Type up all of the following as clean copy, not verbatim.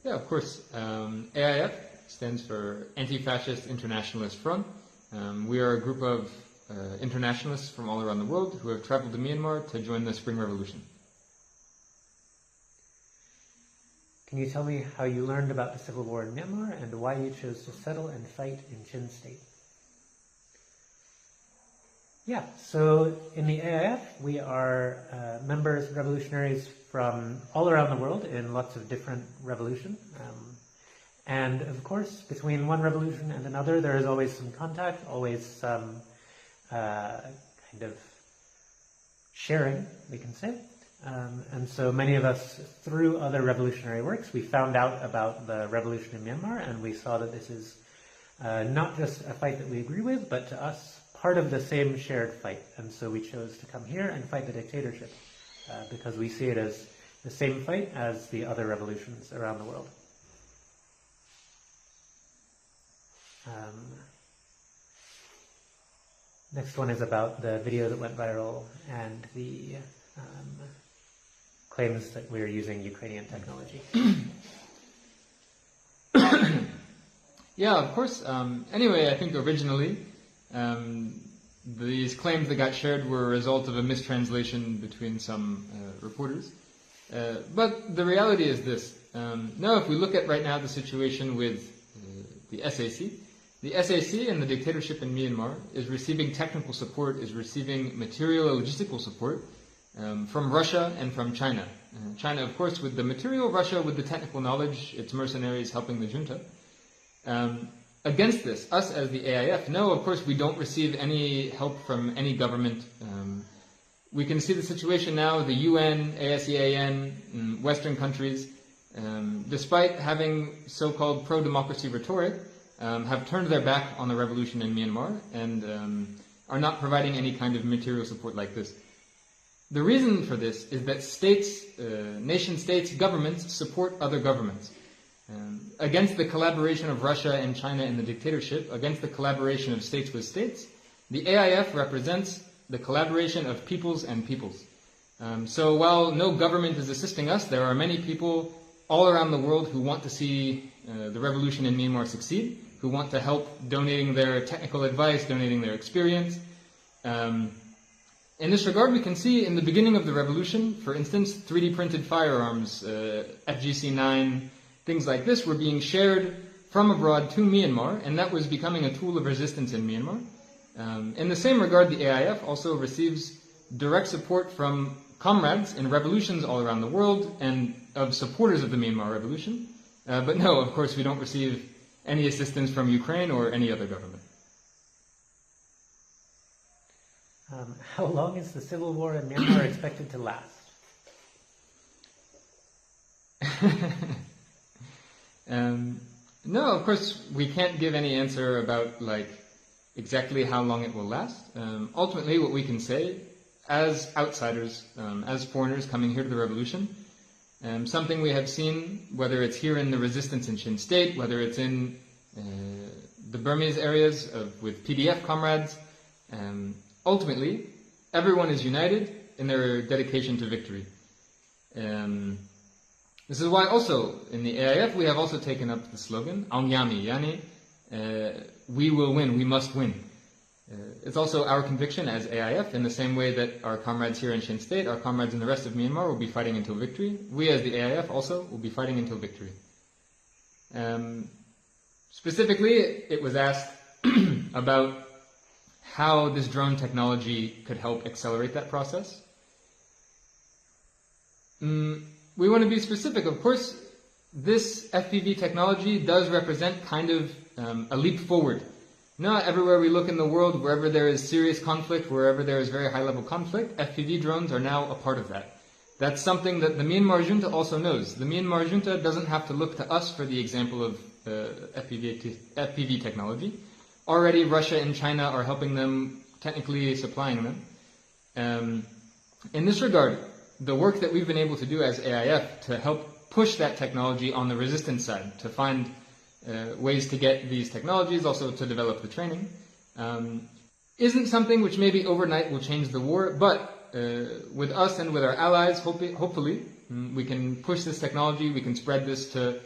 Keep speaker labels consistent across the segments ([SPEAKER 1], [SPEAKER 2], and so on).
[SPEAKER 1] Yeah, of course. AIF stands for Anti-Fascist Internationalist Front. We are a group of internationalists from all around the world who have traveled to Myanmar to join the Spring Revolution.
[SPEAKER 2] Can you tell me how you learned about the civil war in Myanmar and why you chose to settle and fight in Chin State? Yeah, so in the AIF, we are members, revolutionaries from all around the world in lots of different revolutions. And of course, between one revolution and another, there is always some contact, always some kind of sharing, we can say. And so many of us, through other revolutionary works, we found out about the revolution in Myanmar, and we saw that this is not just a fight that we agree with, but to us, part of the same shared fight. And so we chose to come here and fight the dictatorship, because we see it as the same fight as the other revolutions around the world. Next one is about the video that went viral and the claims that we're using Ukrainian technology.
[SPEAKER 1] Yeah, of course. Anyway, I think originally these claims that got shared were a result of a mistranslation between some reporters. But the reality is this. Now, if we look at right now the situation with the SAC and the dictatorship in Myanmar is receiving technical support, is receiving material and logistical support from Russia and from China. China, of course, with the material, Russia with the technical knowledge, its mercenaries helping the junta. Against this, us as the AIF, no, of course, we don't receive any help from any government. We can see the situation now, the UN, ASEAN, Western countries, despite having so-called pro-democracy rhetoric, have turned their back on the revolution in Myanmar and are not providing any kind of material support like this. The reason for this is that states, nation-states, governments support other governments. Against the collaboration of Russia and China in the dictatorship, against the collaboration of states with states, the AIF represents the collaboration of peoples and peoples. So while no government is assisting us, there are many people all around the world who want to see the revolution in Myanmar succeed, who want to help donating their technical advice, donating their experience. In this regard, we can see in the beginning of the revolution, for instance, 3D printed firearms, FGC-9, things like this were being shared from abroad to Myanmar, and that was becoming a tool of resistance in Myanmar. In the same regard, the AIF also receives direct support from comrades in revolutions all around the world and of supporters of the Myanmar revolution. But no, of course, we don't receive any assistance from Ukraine or any other government.
[SPEAKER 2] How long is the civil war in Myanmar expected to last?
[SPEAKER 1] No, of course, we can't give any answer about exactly how long it will last. Ultimately, what we can say, as outsiders, as foreigners coming here to the revolution, something we have seen, whether it's here in the resistance in Chin State, whether it's in the Burmese areas with PDF comrades, ultimately, everyone is united in their dedication to victory. This is why also in the AIF we have also taken up the slogan, Aung Yami, Yani, we will win, we must win. It's also our conviction as AIF, in the same way that our comrades here in Chin State, our comrades in the rest of Myanmar will be fighting until victory. We as the AIF also will be fighting until victory. Specifically, it was asked about how this drone technology could help accelerate that process. We want to be specific. Of course, this FPV technology does represent kind of a leap forward. Not everywhere we look in the world, wherever there is serious conflict, wherever there is very high-level conflict, FPV drones are now a part of that. That's something that the Myanmar junta also knows. The Myanmar junta doesn't have to look to us for the example of FPV technology. Already Russia and China are helping them, technically supplying them. In this regard, the work that we've been able to do as AIF to help push that technology on the resistance side, to find ways to get these technologies, also to develop the training, isn't something which maybe overnight will change the war, but with us and with our allies, hopefully, we can push this technology, we can spread this to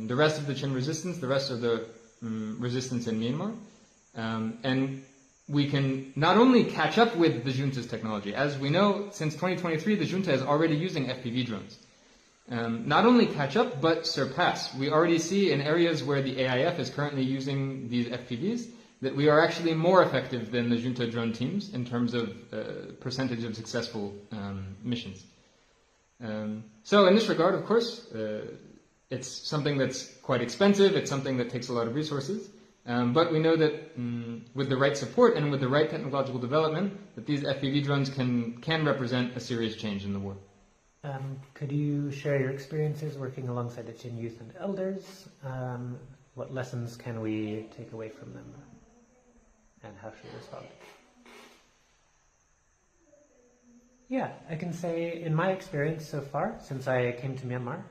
[SPEAKER 1] the rest of the Chin resistance, the rest of the resistance in Myanmar. And we can not only catch up with the junta's technology. As we know, since 2023, the junta is already using FPV drones. Not only catch up, but surpass. We already see in areas where the AIF is currently using these FPVs that we are actually more effective than the junta drone teams in terms of percentage of successful missions. So in this regard, of course, it's something that's quite expensive. It's something that takes a lot of resources. But we know that with the right support and with the right technological development, that these FPV drones can represent a serious change in the war.
[SPEAKER 2] Could you share your experiences working alongside the Chin youth and elders? What lessons can we take away from them? And how should we respond? Yeah, I can say in my experience so far, since I came to Myanmar,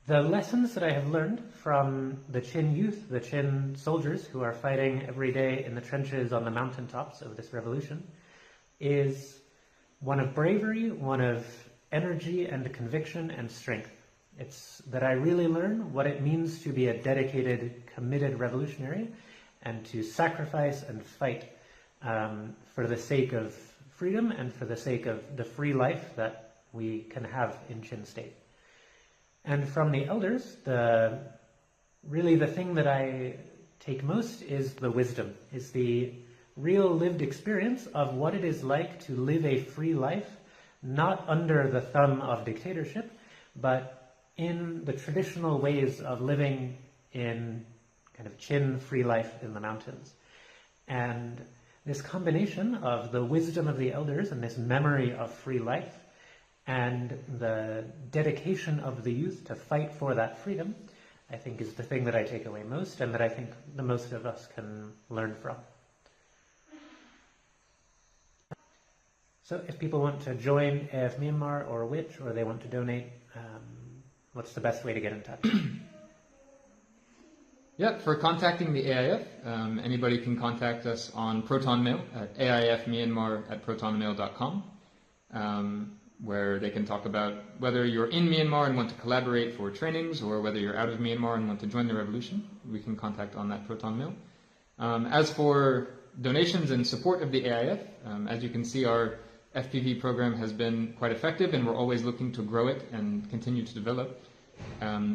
[SPEAKER 2] the lessons that I have learned from the Chin youth, the Chin soldiers who are fighting every day in the trenches on the mountaintops of this revolution, is one of bravery, one of energy and conviction and strength. It's that I really learn what it means to be a dedicated, committed revolutionary and to sacrifice and fight for the sake of freedom and for the sake of the free life that we can have in Chin State. And from the elders, really the thing that I take most is the wisdom, is the real lived experience of what it is like to live a free life, not under the thumb of dictatorship, but in the traditional ways of living in kind of Chin free life in the mountains. And this combination of the wisdom of the elders and this memory of free life and the dedication of the youth to fight for that freedom, I think is the thing that I take away most and that I think the most of us can learn from. So if people want to join AIF Myanmar or which, or they want to donate, what's the best way to get in touch?
[SPEAKER 1] Yeah, for contacting the AIF, anybody can contact us on Proton Mail at aifmyanmar@protonmail.com, where they can talk about whether you're in Myanmar and want to collaborate for trainings, or whether you're out of Myanmar and want to join the revolution. We can contact on that Proton Mail. As for donations and support of the AIF, as you can see, our FPV program has been quite effective, and we're always looking to grow it and continue to develop.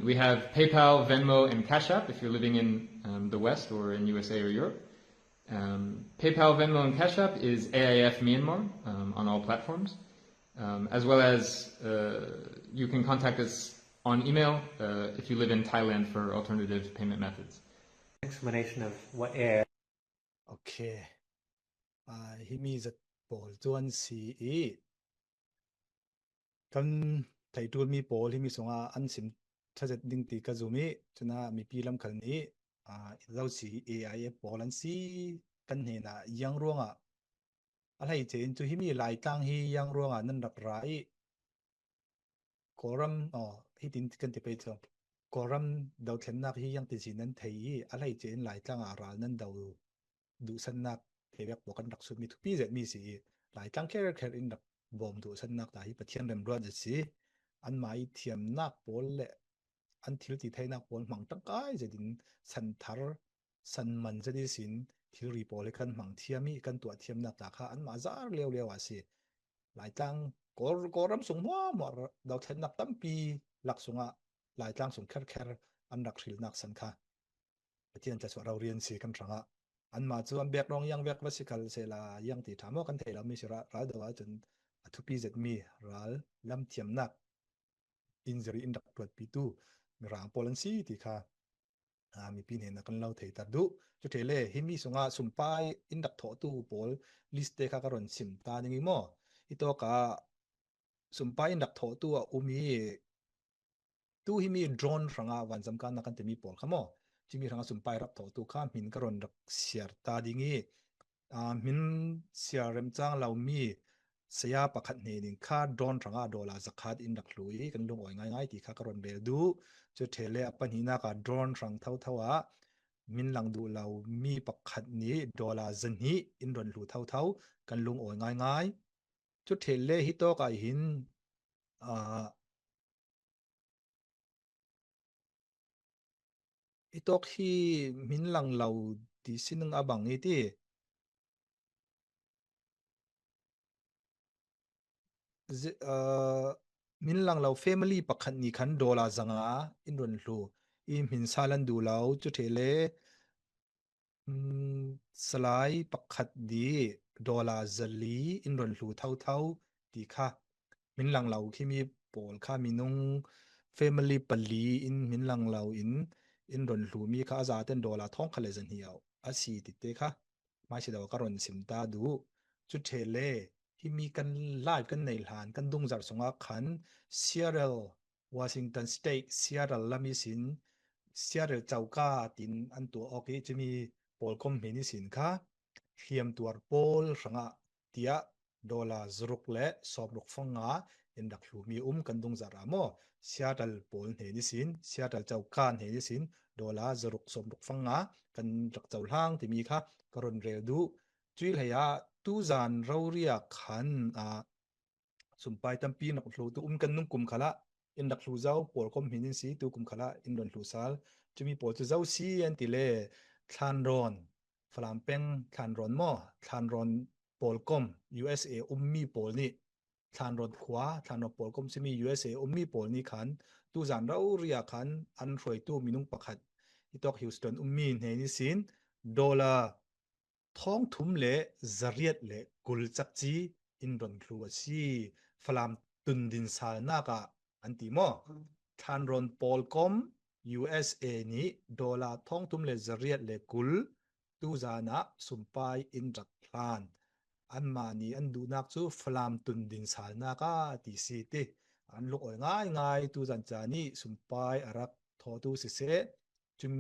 [SPEAKER 1] We have PayPal, Venmo, and Cash App if you're living in the West or in USA or Europe. PayPal, Venmo, and Cash App is AIF Myanmar on all platforms. As well as you can contact us on email if you live in Thailand for alternative payment methods.
[SPEAKER 2] Explanation of what AIF.
[SPEAKER 3] Okay. He means that Paul John C. Kan thầy tuôn mi Paul he mi songa an sim thajet ding ti ka zumi chuna mi pilam khal ni lau si AIF Paul an si kan he na yang ruanga alai chen chu hi mi lai tang hi yang ruanga nan rak rai koram hi tin kan te pe cho koram dau thlen nak hi yang ti sin nan thei alai chen lai tang ral nan dau du san nak thebek bo kan rak su mi thu pi zet mi si lai tang kher kher in rak bom du san nak ta hi pathian rem ro si an mai thiam nak pol le an thil ti thai nak pol mang tang kai zedin san thar san man zedi sin thil ri pol kan mang thiami kan tua thiam nak ta kha an ma zar lew lew asi lai tang koram sung mo mo dau thlen nak tampi lak sunga lai tang sung kher kher an rak ril nak san kha pathian tla so raw rian si kan ranga an ma chu an bek rong yang bek vasikal se la yang ti thamo kan thei la mi sira ra dawa chun athu pi zet mi ral lam thiam nak injury in dak tuat pi tu rang polan si ti kha mi pin he na kan lau thei tar du chu thele hi mi sunga sumpai in dak tho tu pol list te kha karon sim ta ningi mo ito ka sumpai in dak tho tu umi tu hi mi drone ranga wan jam kan na kan te mi pol khamo chi mi ranga sumpai rap tho tu kha min karon dak siar ta dingi min siar rem chang lau mi saya pakhat ne ning kha drone ranga dola zakhat in dak lui kan lung oi ngai ngai ti kha karon bel du chu thele apan hina ka drone rang thau thawa min lang du lau mi pakhat ni dola zanhi in ron lu thau thau kan lung oi ngai ngai chu thele hi to ka hin itok hi min lang lau ti sinung abang iti min lang lau family pakhat ni khan dola zanga in ron hlu i min salan du lau chu thele salai pakhat di dola zali in ron hlu thau thau ti kha min lang lau khi mi pol kha minung family pali in min lang lau in ron hlu mi kha za ten dola thong khale zan hiaw asi ti te kha mai si daw ka ron sim ta du chu thele hi mi kan live kan nei hlan kan dung zar songa khan Seattle Washington State Seattle lami sin Seattle chauka tin an tu oki chimi polkom hini sin kha hiam tuar pol ranga tia dola zruk le sobruk fanga in dak hlumi kan dung zara mo Seattle pol hni sin Seattle chaukan hni sin dola zruk sobruk fanga kan rak chau hlang ti mi kha karon rel du tuil heya tu zan rawria khan a sumpai tampi nak hlu tu kan nung kum khala in dak hlu zau pol kom hinin si tu kum khala in ron hlu sal chumi pol chu zau si an ti le thlan ron flampeng thlan ron mo thlan ron pol kom USA ummi pol ni thlan ron khwa thlan ron pol kom simi USA ummi pol ni khan tu zan rau ria khan an roi tu minung pakhat itok Houston ummi hne ni sin dollar thong thum le zariat le kul chak chi in ron thlu si flam tun din sal na ka anti mo than ron pol kom USA ni dollar thong thum le zariat le kul tu zana sumpai in rak plan an ma ni an du nak chu flam tun din sal na ka ti si ti an luk oi ngai ngai tu zan cha ni sumpai arak tho tu si se chum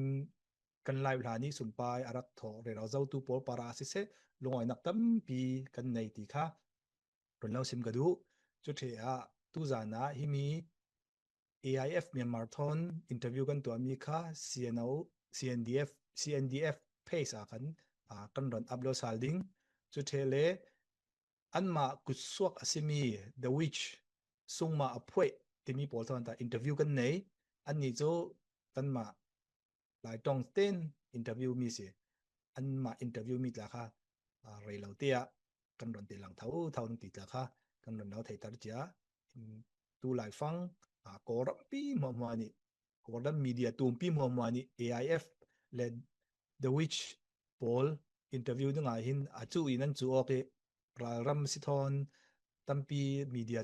[SPEAKER 3] kan lai hla ni sumpai arak tho re ro zau tu pol para si se lungoi nak tam pi kan nei ti kha ron lau sim ka du chu the a tu zana hi mi AIF Myanmar thon interview kan tu ami kha CNO CNDF face a kan ron upload sal ding chu the le an ma kusuak asimi the witch sungma apoi timi pol thon ta interview kan nei an ni chu kan ma lai tong ten interview mi si an ma interview mi tla kha rei lo tia kan ron ti lang thau thau ti tla kha kan ron lau thei tar chia tu lai fang koram pi mo mo ni koram media tum pi mo mo ni AIF led the witch Paul interview du nga hin achu inan chu oke ralram si thon tampi media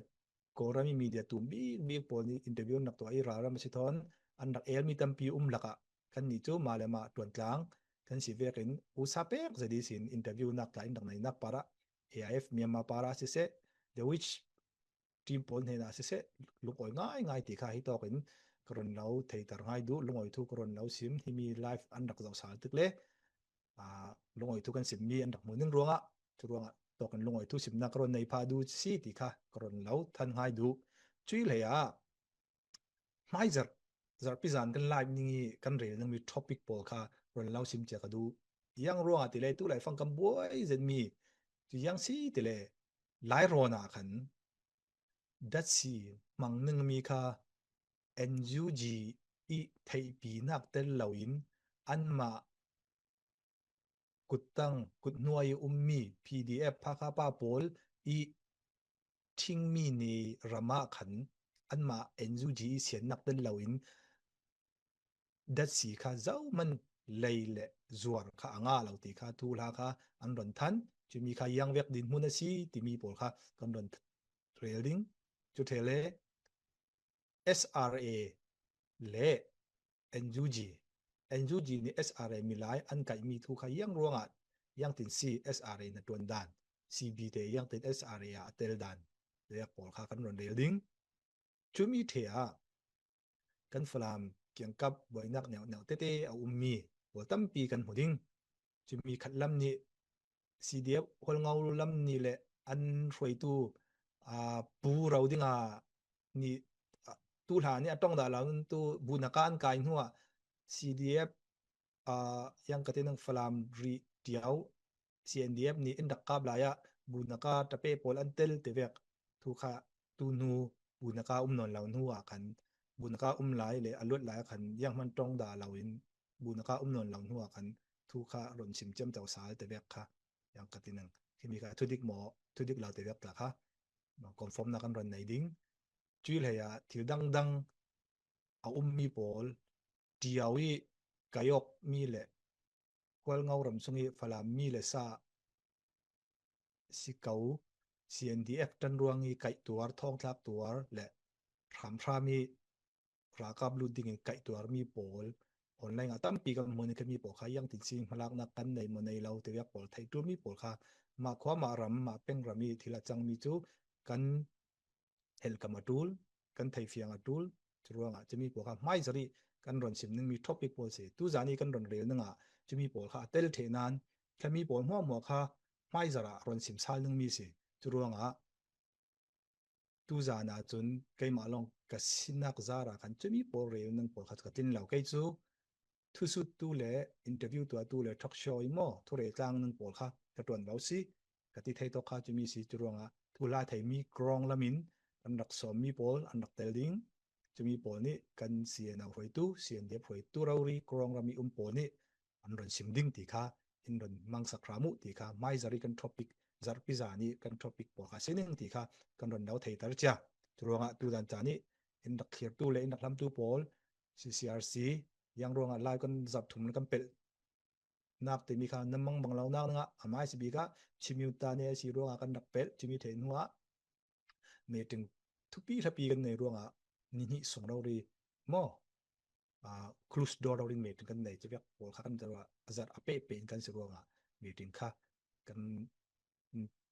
[SPEAKER 3] korami media tum bi Paul ni interview nak to ai ralram si thon an dak el mi tampi laka kan ni chu malama tuan tlang kan si vekin usapek jadi sin interview nak ta indak nai nak para AIF Myanmar para si se the which team pon he na si se lungoi ngai ngai ti kha hi to kin kron lau thei tar ngai du lungoi thu kron lau sim hi mi live an dak zau sal tik le lungoi thu kan sim mi an dak muning ruanga chu ruanga to kan lungoi thu sim na kron nei pha du si ti kha kron lau than ngai du chui le ya mai zar pi zan kan live ni kan rel nang mi topic pol kha ron lau sim che ka du yang ruanga ti le tu lai fang kam boy zen mi tu yang si ti le lai rona khan dat si mang nang mi kha NUG i thei pi nak tel lawin an ma kutang kutnuai ummi PDF phaka pa pol i thing mi ni rama khan an ma NUG sian nak tel lawin dat si kha zau man leile zuar kha anga lo ti kha tu la kha an ron than chu mi kha yang vek din mun si ti mi pol kha kan ron trailing chu thele SRA le NUG NUG ni SRA milai an kai mi thu kha yang ruanga yang tin si SRA na tuan dan CB te yang tin SRA a tel dan le pol kha kan ron trailing chu mi the a kan flam kiang kap boinak neu neu te te a ummi bol tam pi kan huding chu mi khat lam ni CDF hol ngau lam ni le an roi tu pu rau dinga ni tu la ni atong da laun tu bunakan kai huwa CDF yang katinang falam ri tiaw CNDF ni indak kab laya bunaka tape pol antel tevek tu kha tu nu bunaka non laun huwa kan bunaka lai le alut lai kan yang man tong da lawin บุญค่านนหลังหัวกันทุกค่ารอนชิมเจ้มเจ้าสายแต่แบบค่ะอย่างกตินังที่มีการทุดิกหมอทุดิกเราแต่แบบละค่ะคอนฟอร์มนักกันรอนในดิ้งจุยเลยอะที่ดังเอามีโพลเดียวอีกายกมีเลยควอลเงารำสงอีฟลามีเลยซาสิเกา CNDF จันรวงอีไก่ตัวทองทับตัวและถามพรามีรากับลุดิ่งไก่ตัวมีโพลออนไลน์ตั้มปีกันมันก็มีโพลค่ะยังติดซิงพลักนักกันในมันในเราแต่ว่าโพลไทยตัวมีโพลค่ะมาขวามารำมาเป็นรำมีทีละจังมีจูกันเฮลกัมาดูลกันไทยเฟียงดูลจรวงจะมีโพลค่ะไม่จะรีกันรอนสิมนึงมีท็อปิกโพลเสียตู้จานี้กันรอนเร็วนึงจะมีโพลค่ะเตลเทนันแค่มีโพลหัวหมอค่ะไม่จะระรอนสิมซาลนึงมีสิจรวงตู้จานาจนไกมาลองกับสินักจาระกันจะมีโพลเร็วนึงโพลค่ะก็ตินเหล่าไกจูทุสุดตู้เล่อินเทอร์วิวตัวตู้เล่ทอล์กโชว์อีโม่ทุเรศจางนึงโพลค่ะกระตวนเราสิกติไทยตกค่ะจะมีสิจรวงทุลาไทยมีกรองละมินอันดักสมมีโพลอันดักเตลดิงจะมีโพลนี้กันเสียนาหอยตู้เสียนเดียบหอยตู้เรารีกรองละมีโพลนี้อันรอนซิมดิ้งตีค่ะอินรอนมังสักรามุตีค่ะไม่จาริกันท็อปิกจาร์พิจานี้กันท็อปิกโพลค่ะเส้นหนึ่งตีค่ะกันรอนเราไทยตาร์จ้าจรวงตู้ดันจานี้อินดักเขียร์ตู้เล่อินดักลำตู้โพล CCRC ยังรวงลายกันจับถุงกันเป็ดนักแต่มีการน้ำมังบังเรานักนะอามาสิบีกะชิมิวตาเนี่ยสิรวงกันดักเป็ดชิมิเทนหัวเมถึงทุกปีทับปีกันในรวงนี่ส่งเราดีมอคลูสดอร์เราดีเมถึงกันในจะเรียกว่ากันจะว่าจัดอเปเป็นกันสิรวงเมถึงค่ะกัน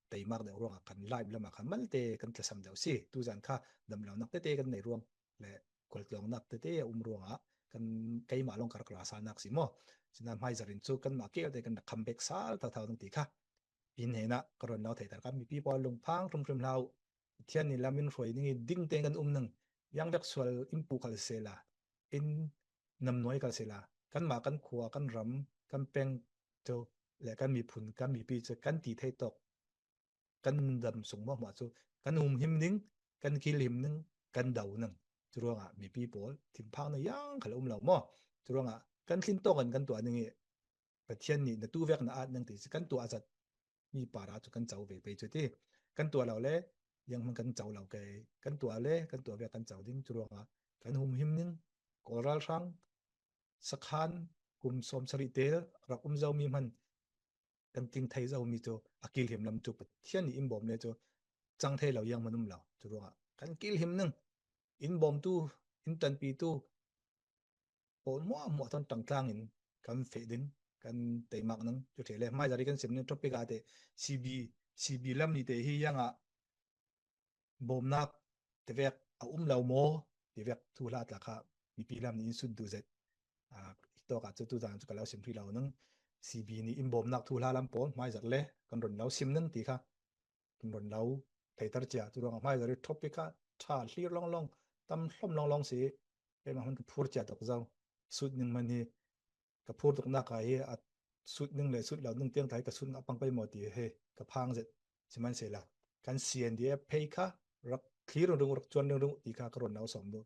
[SPEAKER 3] แต่มากในรวงกันไล่แล้วมาค่ะมันเตะกันจะสำเดียวสิตูจันค่ะดำเหล่านักเตะกันในรวงและกอลองนักเตะรวงกันไกมาลงกระกราสานักสิมอฉะนั้นให้จริงสู้กันมาเกี่ยวแต่กันคัมแบ็กซาลเท่าๆตั้งตีค่ะปีนี้นะกรณีเราเถิดกันมีพี่บอลลงพังทุ่มเราเที่ยนนี่ลามินฟอยนี่ดิ้งเต็งกันหนึ่งยังเด็กส่วนอินปูกัลเซล่าอินนำน้อยกัลเซล่ากันมากันขัวกันรำกันเป็นโจและกันมีผุนกันมีปีจะกันตีไทยตกกันดำสูงมากกว่าจูกันหิมนึงกันกิลหิมนึงกันเดาหนึ่งจรวงมีปีบอลทิมพังในยังขลุ่มเราหม้อจรวงกันขึ้นโตกันตัวหนึ่งประเทศนี้ในตู้เวกน่าอันหนึ่งที่กันตัวอาจจะมีป่าราจุกันเจ้าไปจุดที่กันตัวเราเล่ยังมันกันเจ้าเราแกกันตัวเล่กันตัวเวกกันเจ้าดิ้งจรวงกันหิมนึงกอรัลรังสักขันกุมสมสริเตอร์รักเจ้ามีมันกันทิ้งไทยเจ้ามีโจอากิลหิมลำจุปเทียนนี่อินบอมเนี่ยโจจังไทยเรายังมันนุ่มเราจรวงกันกิลหิมนึงอินบอมตู้อินตันปีตู้โอ้มัวตอนต่างๆอินกันเฟดินกันเตะมักนึงจุดเทเลไม่จาริกันเสพเนี่ยทอปิกอาเตซีบีลำนี่เตะฮียังบอมนักเตะเวกเอาเราโมเตะเวกทุลาตละครับมีปีลำนี้สุดดูเสร็จอีกตัวกัดจะตัวจานจุกันแล้วสิมที่เรานึงซีบีนี่อินบอมนักทุลาลำปอนไม่จัดเลยกันรอนเราซิมนึงตีค่ะกันรอนเราไทยตร์จ้าตัวเราไม่จาริทอปิกาท่าลีลองตั้มล้มลองสิเป็นมันพูดจัดตกเจ้าสุดหนึ่งมันนี่กับพูดตกหน้าใครสุดหนึ่งเลยสุดเราหนึ่งเตียงไทยกับสุดปังไปหมดดีเฮกับพังเสร็จใช่ไหมเสร็จละการเสียนเดียเพย์ค่ะรักคลีร์รงรักจวนรงตีค่ะกระโดดเอาสองดู